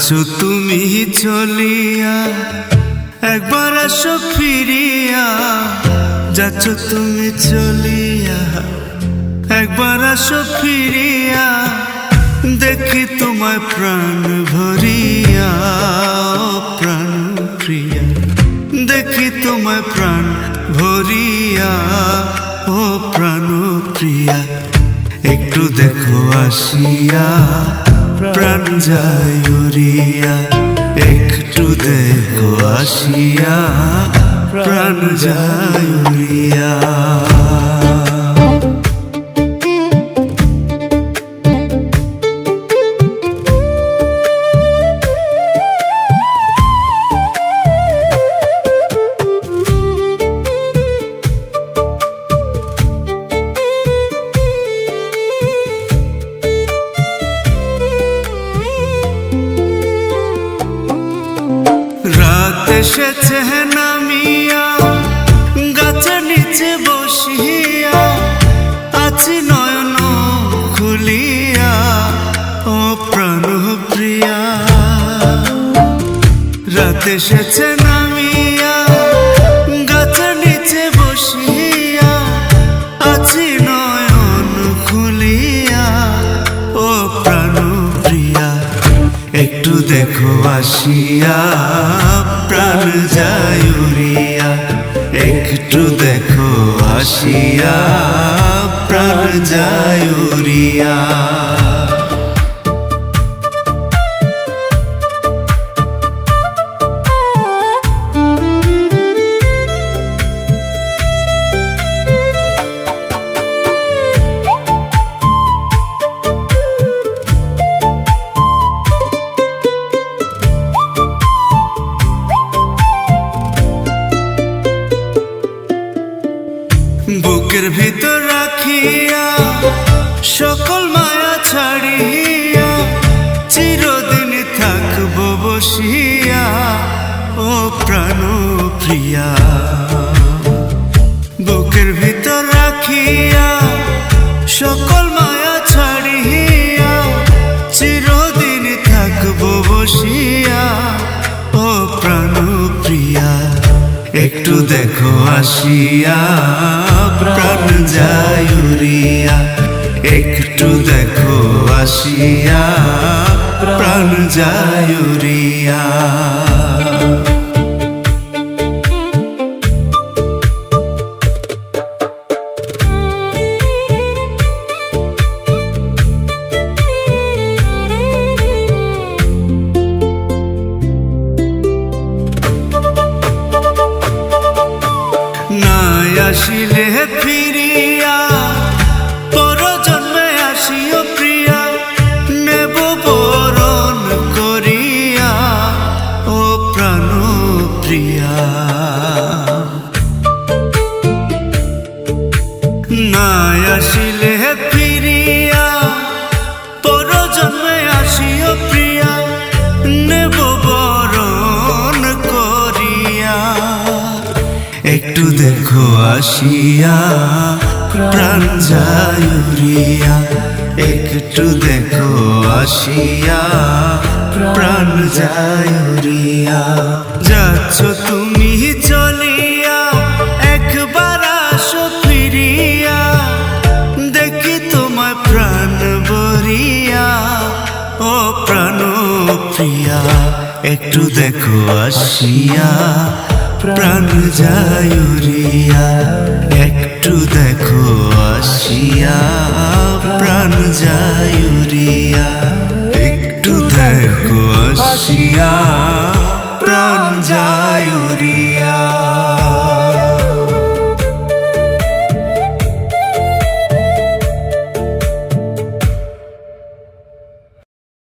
যাচ্ছ তুমি চলিয়া, একবার আসো ফিরিয়া। যাচ্ছ তুমি চলিয়া, একবার আসো ফিরিয়া। দেখি তোমায় প্রাণ ভরিয়া, প্রাণ প্রিয়া। দেখি তোমায় প্রাণ ভরিয়া, ও প্রাণ প্রিয়া। একটু দেখো আসিয়া, প্রাণ যায় উড়িয়া। একটু দেখো আসিয়া, প্রাণ যায় উড়িয়া। রাত এসেছে নামিয়া, গাছের নিচে বসিয়া। আছি নয়ন খুলিয়া, ও প্রাণ প্রিয়া। রাত এসেছে নামিয়া, গাছের নিচে বসিয়া। আছি নয়ন খুলিয়া, ও প্রাণ প্রিয়া। একটু দেখো আসিয়া, প্রাণ যায় উড়িয়া। একটু দেখো আসিয়া, প্রাণ যায় উড়িয়া। বুকের ভিতর রাখিয়া, সকল মায়া ছাড়িয়া। চিরদিন থাকবো বসিয়া, ও প্রাণ প্রিয়া। বুকের ভিতর রাখিয়া, সকল মায়া ছাড়িয়া। চিরদিন থাকবো বসিয়া, ও প্রাণ প্রিয়া। একটু দেখো আসিয়া, প্রাণ যায় উড়িয়া। একটু দেখো আসিয়া, প্রাণ যায় উড়িয়া। আসিলে ফিরিয়া, পরজন্মে আসিও প্রিয়া। নেব বরণ করিয়া, ও প্রাণ প্রিয়া। না আসিলে ফিরিয়া, পরজন্মে আসিও প্রিয়া। নেব বরণ করিয়া। একটু দেখো আসিয়া, প্রাণ যায় উড়িয়া। একটু দেখো আসিয়া, প্রাণ যায় উড়িয়া। যাচ্ছ তুমি চলিয়া, একবার আসো ফিরিয়া। দেখি তোমায় প্রাণ ভরিয়া, ও প্রাণ প্রিয়া। একটু দেখো আসিয়া, প্রাণ যায় উড়িয়া। একটু দেখো আসিয়া, প্রাণ যায় উড়িয়া। একটু দেখো আসিয়া, প্রাণ যায় উড়িয়া।